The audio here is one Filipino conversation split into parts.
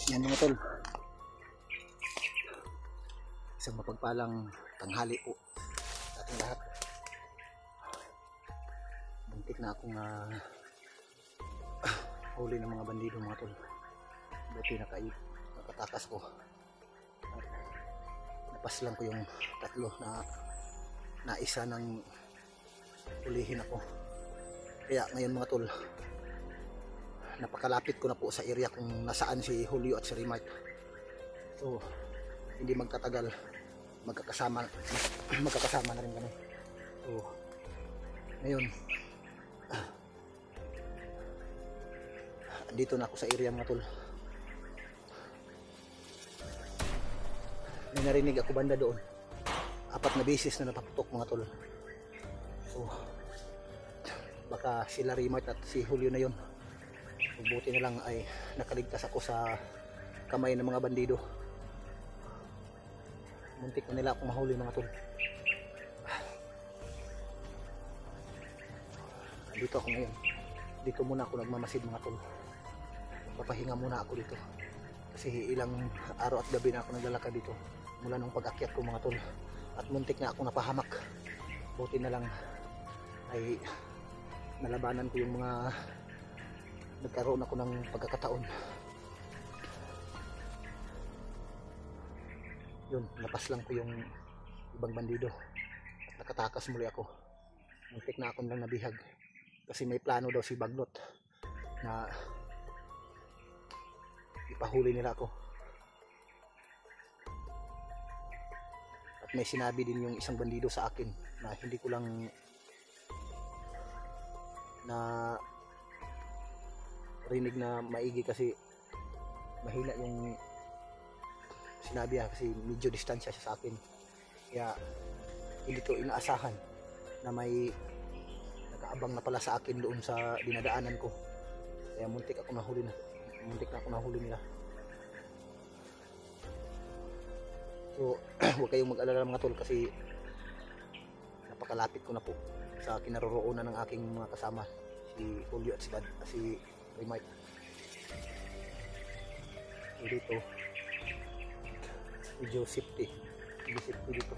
Yan mga tol, isang mapagpalang tanghali po sa ating lahat. Buntik na akong huli ng mga bandido mga tol. Buti nakatakas ko. Napaslang ko yung tatlo na isa nang ulihin ako. Kaya ngayon mga tol, napakalapit ko na po sa area kung nasaan si Julio at si Remart. So hindi magtatagal, magkakasama na rin kami. So ngayon dito na ako sa area mga tol. May narinig ako banda doon, 4 na beses na napaputok mga tol. So baka sila Remart at si Julio na yon. Buti na lang ay nakaligtas ako sa kamay ng mga bandido. Muntik na nila akong mahuli mga tol. Dito ako ngayon. Dito muna ako nagmamasid mga tol. Papahinga muna ako dito. Kasi ilang araw at gabi na ako naglalakad dito mula nung pag-akyat ko mga tol. At muntik na ako napahamak. Buti na lang ay nalabanan ko yung mga nagkaroon ako ng pagkakataon. Yun, napaslang ko yung ibang bandido at nakatakas muli ako. Muntik na akong lang nabihag kasi may plano daw si Baglot na ipahuli nila ako. At may sinabi din yung isang bandido sa akin na hindi ko lang na rinig na maigi kasi mahina yung sinabi niya kasi medyo distansya siya sa akin. Kaya hindi ko inaasahan na may nakaabang na pala sa akin doon sa dinadaanan ko. Kaya muntik na ako nahuli nila. So huwag kayong mag-alala mga tol kasi napakalapit ko na po sa kinaroroonan ng aking mga kasama, si Julio at si Remart. Dito medyo safety dito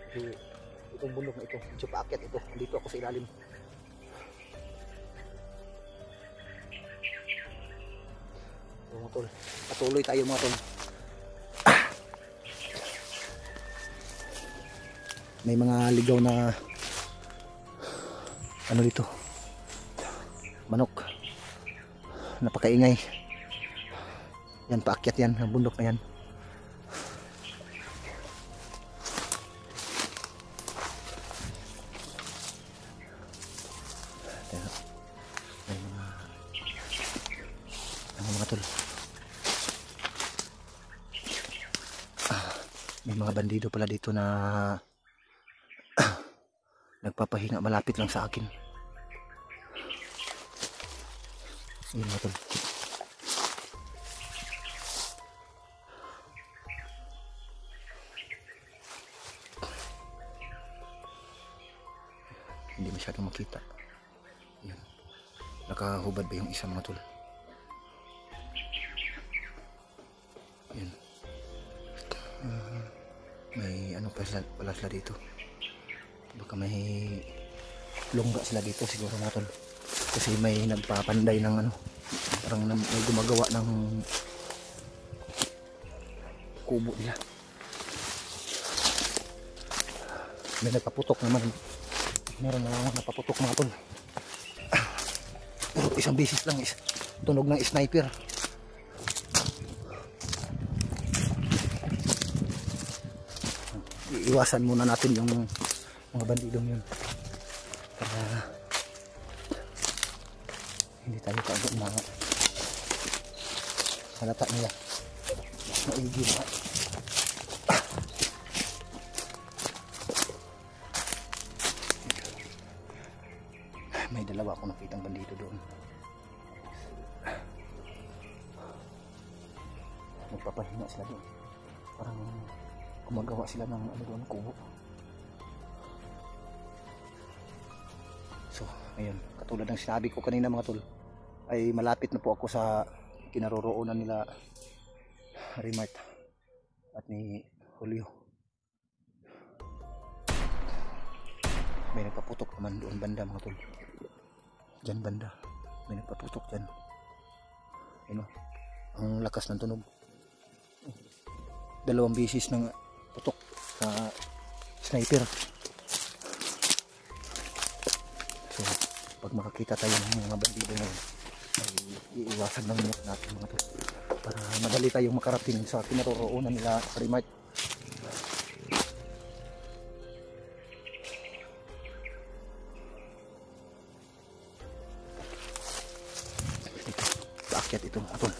kasi itong bundok na ito medyo paakyat ito. Dito ako sa ilalim. So mga tol, patuloy tayo mga tol. May mga ligaw na ano dito, manok, napakaingay. Yan, paakyat yan ang bundok na yan. May mga tol, may mga bandido pala dito na nagpapahinga malapit lang sa akin. Yun mga tol. Hindi masyadong makita. Yun. Nakahubad ba yung isa mga tol? Yun. May ano pala sila dito. Baka may longga sila dito siguro mga tol. Kasi may nagpapanday ng ano, parang may gumagawa ng kubo nila. May nagpaputok naman. Meron na napaputok mga tol. Pero isang bisis lang tunog ng sniper. Iiwasan muna natin yung mga bandidong yun para hindi tayo kaagad na halata nila maigi na. May dalawa akong nakitang bandido doon. Magpapahinga sila doon, parang gumagawa sila ng ano doon, kubo. So ayun, katulad ng sinabi ko kanina mga tol, ay malapit na po ako sa kinaroroonan nila Remart at ni Julio. May nagpaputok naman doon banda mga tol. Diyan banda. May nagpaputok dyan. Ano? Ang lakas ng tunog. 2 beses ng putok sa sniper. So, pag makakita tayo ng mga bandido ngayon, ay iiwasan lang muna natin mga tol. Para madali tayong makarating sa kinaroroonan nila Remart. Paakyat ito mga tol.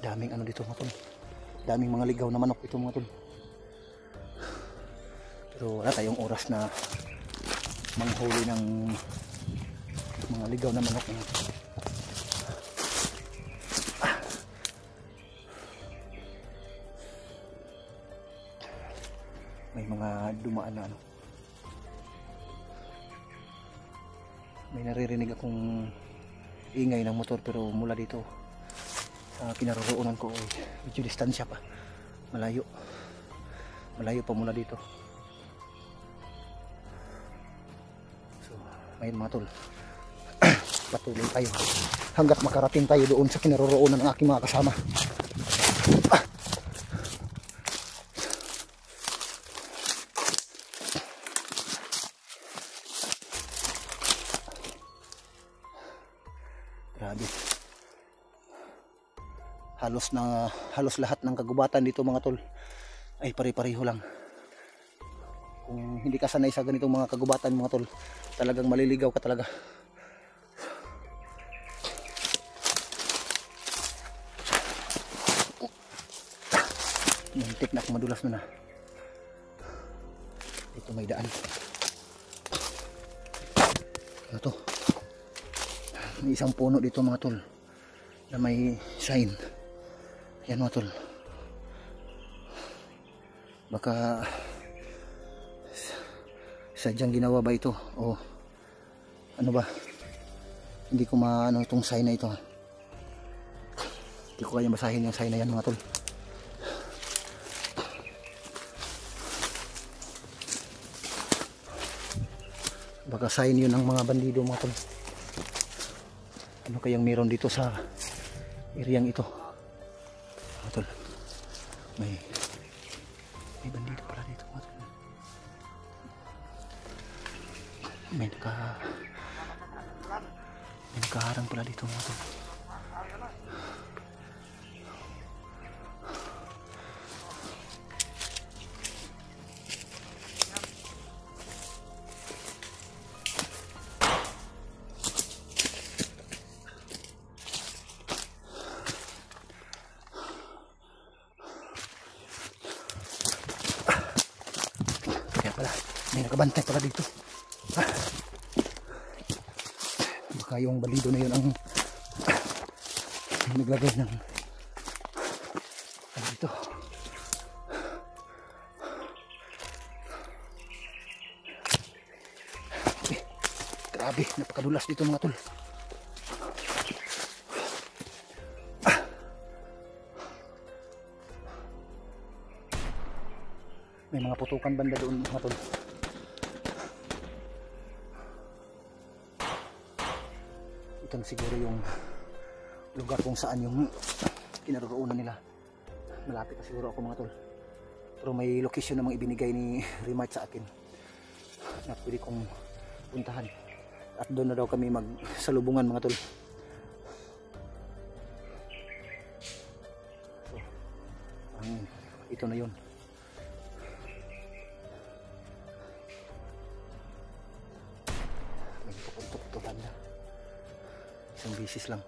Daming ano dito mga tol. Daming mga ligaw na manok dito mga tol. Pero wala tayong oras na manghuli ng mga ligaw na manok. May mga dumaan na ano. May naririnig akong ingay ng motor pero mula dito sa kinaroroonan ko medyo distansya pa. Malayo pa mula dito. So ngayon mga tol, patuloy tayo hanggat makarating tayo doon sa kinaroroonan ng aking mga kasama. Grabe. Halos lahat ng kagubatan dito mga tol ay pare-pareho lang. Kung hindi ka sanay sa ganitong mga kagubatan mga tol, talagang maliligaw ka talaga. Muntik na, madulas na. Ito may daan. Ano to? May isang puno dito mga tol na may sign. Yan mga tol. Baka sadyang ginawa ba ito o ano ba? Hindi ko maano itong sign na ito. Hindi ko kaya basahin yung sign na yan mga tol. Baka sign yun ng mga bandido mga tol. Ano kayang meron dito sa areang ito mga tol? May bandido pala dito mga tol. May nakaharang pala dito mga tol. May nakabantay pala dito. Baka yung balido na yun ang naglagay ng dito. Grabe, napakadulas dito mga tol. May mga putukan banda doon mga tol. Itong siguro yung lugar kung saan yung kinaroroonan nila. Malapit na siguro ako mga tol. Pero may location namang ibinigay ni Remart sa akin na pwede kong puntahan. At doon na daw kami magsalubungan mga tol. So, ito na yun. May pupuntok ito banda. Isang bisis lang.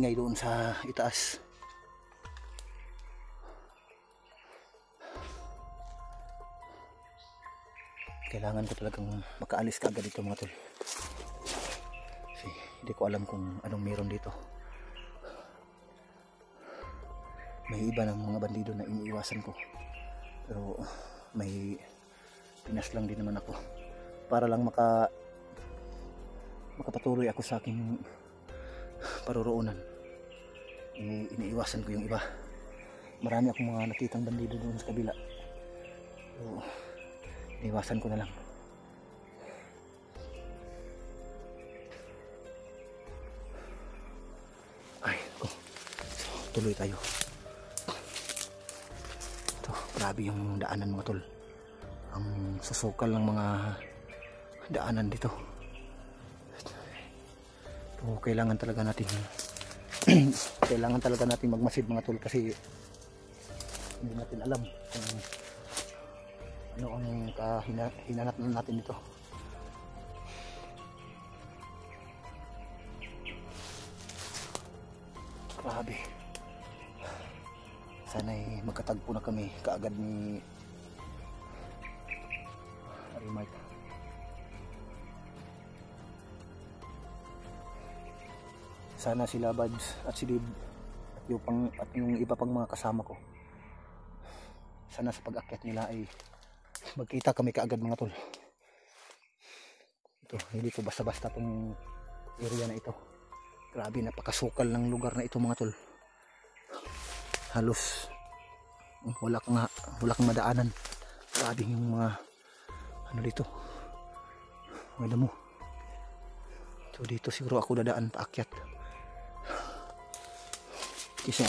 ingay doon sa itaas. Kailangan ko talagang makaalis kaagad dito mga tol. Kasi hindi ko alam kung anong meron dito. May iba ng mga bandido na iniiwasan ko. Pero may pinas lang din naman ako. Para lang makapatuloy ako sa aking paroroonan. Iniiwasan ko yung iba. Marami akong mga nakitang bandido doon sa kabila. So, iniwasan ko na lang. Ay, ako. So, tuloy tayo. Ito, grabe yung daanan mga tol. Ang susukal ng mga daanan dito. So, kailangan talaga natin magmasid mga tol kasi hindi natin alam kung ano ang hinanap natin dito. Grabe. Sana'y magkatagpo na kami kaagad ni Remite. Sana sila Buds at si Dib at yung iba pang mga kasama ko, sana sa pag-akyat nila ay magkita kami kaagad mga tol. Ito, hindi ko basta-basta tong area na ito. Grabe, napakasukal ng lugar na ito mga tol. Halos wala kang madaanan. Grabe yung mga ano dito, mga damo. So dito siguro ako dadaan paakyat. Kasi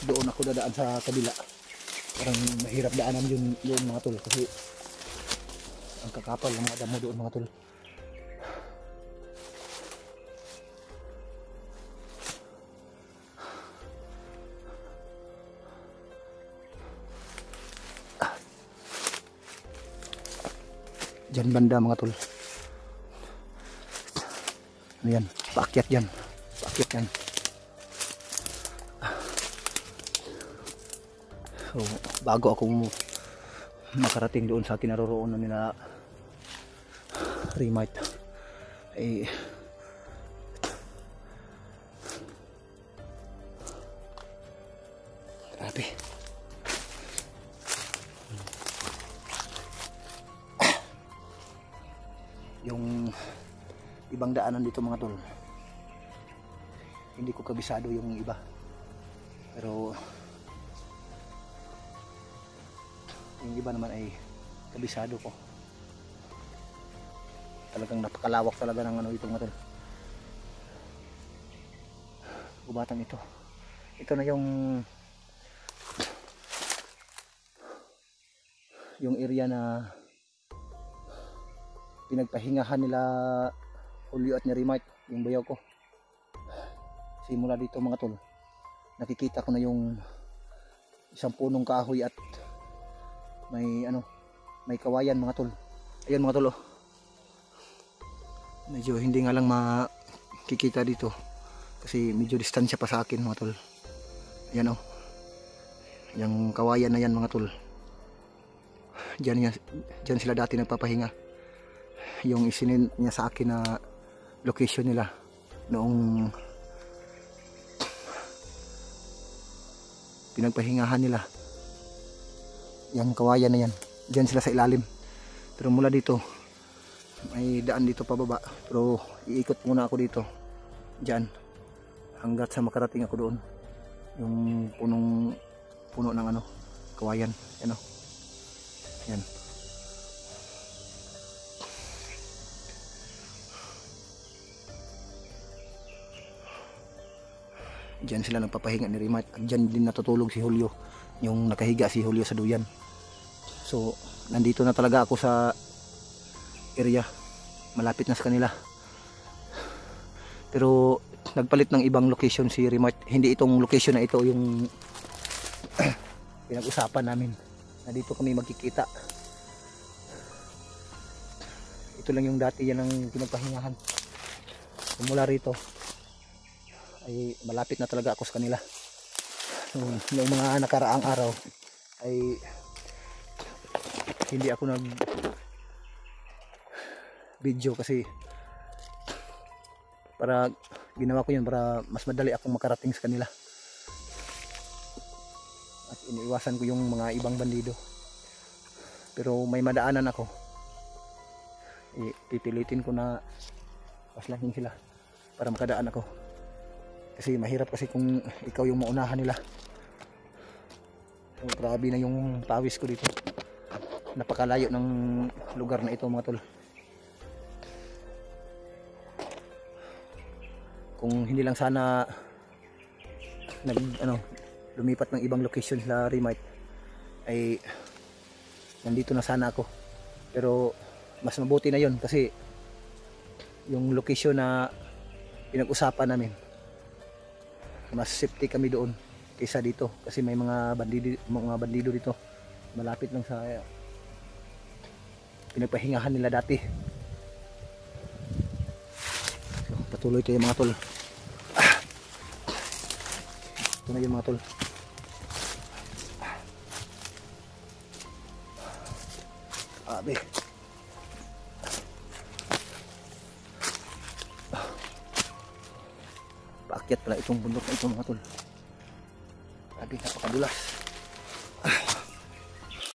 doon ako dadaan sa kabila. Parang mahirap daanan yun mga tol kasi ang kakapal ng mga damo doon mga tol. Diyan banda mga tol. Ano yan? Paakyat yan. Paakyat yan. So, bago ako makarating doon sa kinaroroonan nila Remite eh grabe. Yung ibang daanan dito mga tol, hindi ko kabisado yung iba, pero yung iba naman ay kabisado ko. Talagang napakalawak talaga ng ano ito mga tol. Gubatan ito. Ito na yung area na pinagpahingahan nila Julio at ni Remite, yung bayaw ko. Simula dito mga tol, nakikita ko na yung isang punong kahoy at may kawayan mga tol. Ayun mga tol, oh. Medyo hindi nga lang makikita dito kasi medyo distansya pa sa akin mga tol. Ayan, oh. Yung kawayan na yan mga tol, dyan sila dati nagpapahinga. Yung isinin niya sa akin na location nila noong pinagpahingahan nila, yung kawayan na yan, dyan sila sa ilalim. Pero mula dito may daan dito pababa, pero iikot muna ako dito dyan hanggat sa makarating ako doon yung puno ng kawayan. Yan, oh. Yan. Diyan sila nagpapahinga ni Remite at dyan din natutulog si Julio, yung nakahiga si Julio sa duyan. So nandito na talaga ako sa area, malapit na sa kanila. Pero nagpalit ng ibang location si Remite. Hindi itong location na ito yung pinag-usapan namin na dito kami magkikita. Ito lang yung dati yan ang pinagpahingahan. Mula rito ay malapit na talaga ako sa kanila. Noong mga nakaraang araw ay hindi ako nag video kasi para ginawa ko yun para mas madali akong makarating sa kanila at iniiwasan ko yung mga ibang bandido. Pero may madaanan ako, pipilitin ko na paslahin sila para makadaan ako, kasi mahirap kasi kung ikaw yung maunahan nila. So, grabe na yung pawis ko dito, napakalayo ng lugar na ito mga tol. Kung hindi lang sana lumipat ng ibang location sa Remite ay nandito na sana ako. Pero mas mabuti na yon kasi yung location na pinag-usapan namin, mas safety kami doon kaysa dito kasi may mga bandido dito malapit lang sa pinagpahingahan nila dati. So, patuloy tayo mga tol. Ito na yun mga tol. Abe. Paakyat pala itong bundok na ito mga tol. Grabe, napakadulas.